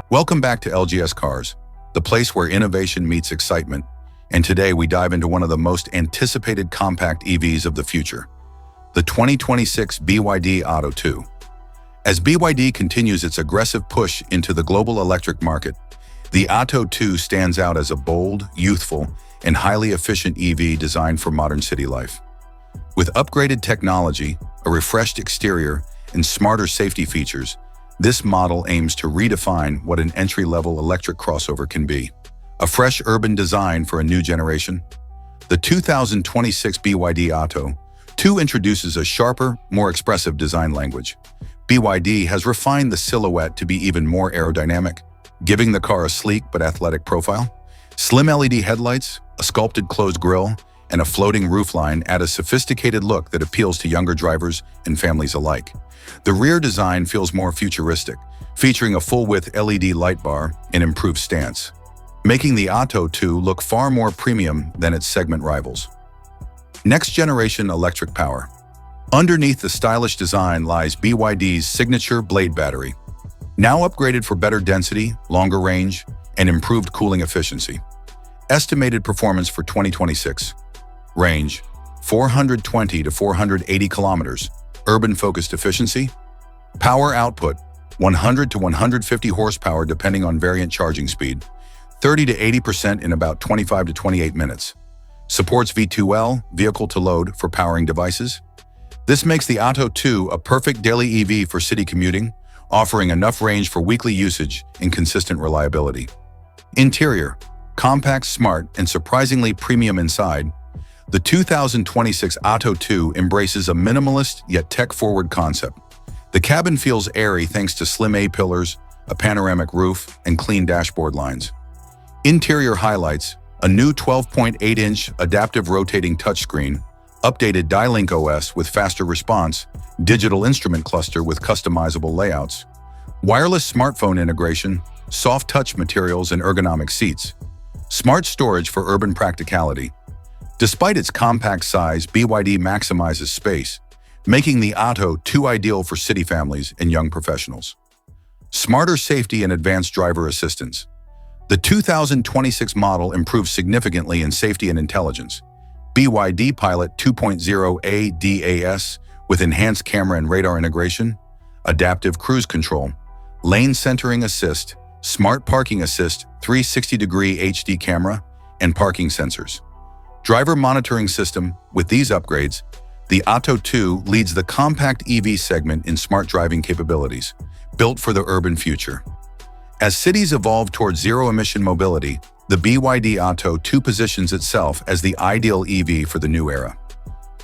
Welcome back to LGS Cars, the place where innovation meets excitement, and today we dive into one of the most anticipated compact EVs of the future, the 2026 BYD Atto 2. As BYD continues its aggressive push into the global electric market, the Atto 2 stands out as a bold, youthful, and highly efficient EV designed for modern city life. With upgraded technology, a refreshed exterior, and smarter safety features, this model aims to redefine what an entry-level electric crossover can be. A fresh urban design for a new generation, the 2026 BYD Atto 2 introduces a sharper, more expressive design language. BYD has refined the silhouette to be even more aerodynamic, giving the car a sleek but athletic profile. Slim LED headlights, a sculpted closed grille, and a floating roofline add a sophisticated look that appeals to younger drivers and families alike. The rear design feels more futuristic, featuring a full-width LED light bar and improved stance, making the Atto 2 look far more premium than its segment rivals. Next-generation electric power. Underneath the stylish design lies BYD's signature Blade battery, now upgraded for better density, longer range, and improved cooling efficiency. Estimated performance for 2026. Range, 420 to 480 kilometers. Urban-focused efficiency. Power output, 100 to 150 horsepower depending on variant charging speed. 30 to 80% in about 25 to 28 minutes. Supports V2L, vehicle-to-load, for powering devices. This makes the Atto 2 a perfect daily EV for city commuting, offering enough range for weekly usage and consistent reliability. Interior, compact, smart, and surprisingly premium inside. The 2026 Atto 2 embraces a minimalist yet tech-forward concept. The cabin feels airy thanks to slim A-pillars, a panoramic roof, and clean dashboard lines. Interior highlights, a new 12.8-inch adaptive rotating touchscreen, updated Dialink OS with faster response, digital instrument cluster with customizable layouts, wireless smartphone integration, soft touch materials and ergonomic seats, smart storage for urban practicality. Despite its compact size, BYD maximizes space, making the Atto 2 ideal for city families and young professionals. Smarter safety and advanced driver assistance. The 2026 model improves significantly in safety and intelligence. BYD Pilot 2.0 ADAS with enhanced camera and radar integration, adaptive cruise control, lane centering assist, smart parking assist, 360-degree HD camera, and parking sensors. Driver monitoring system. With these upgrades, the Atto 2 leads the compact EV segment in smart driving capabilities, built for the urban future. As cities evolve towards zero-emission mobility, the BYD Atto 2 positions itself as the ideal EV for the new era.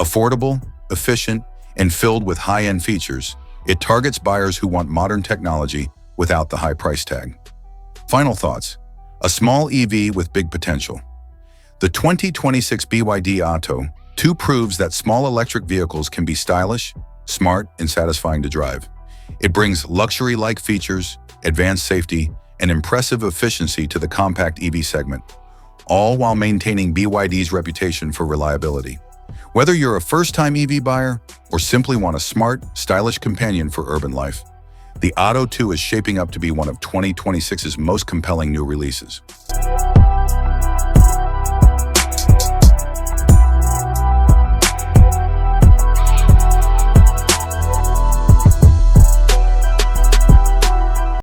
Affordable, efficient, and filled with high-end features, it targets buyers who want modern technology without the high price tag. Final thoughts. A small EV with big potential. The 2026 BYD Atto 2 proves that small electric vehicles can be stylish, smart, and satisfying to drive. It brings luxury-like features, advanced safety, and impressive efficiency to the compact EV segment, all while maintaining BYD's reputation for reliability. Whether you're a first-time EV buyer or simply want a smart, stylish companion for urban life, the Atto 2 is shaping up to be one of 2026's most compelling new releases.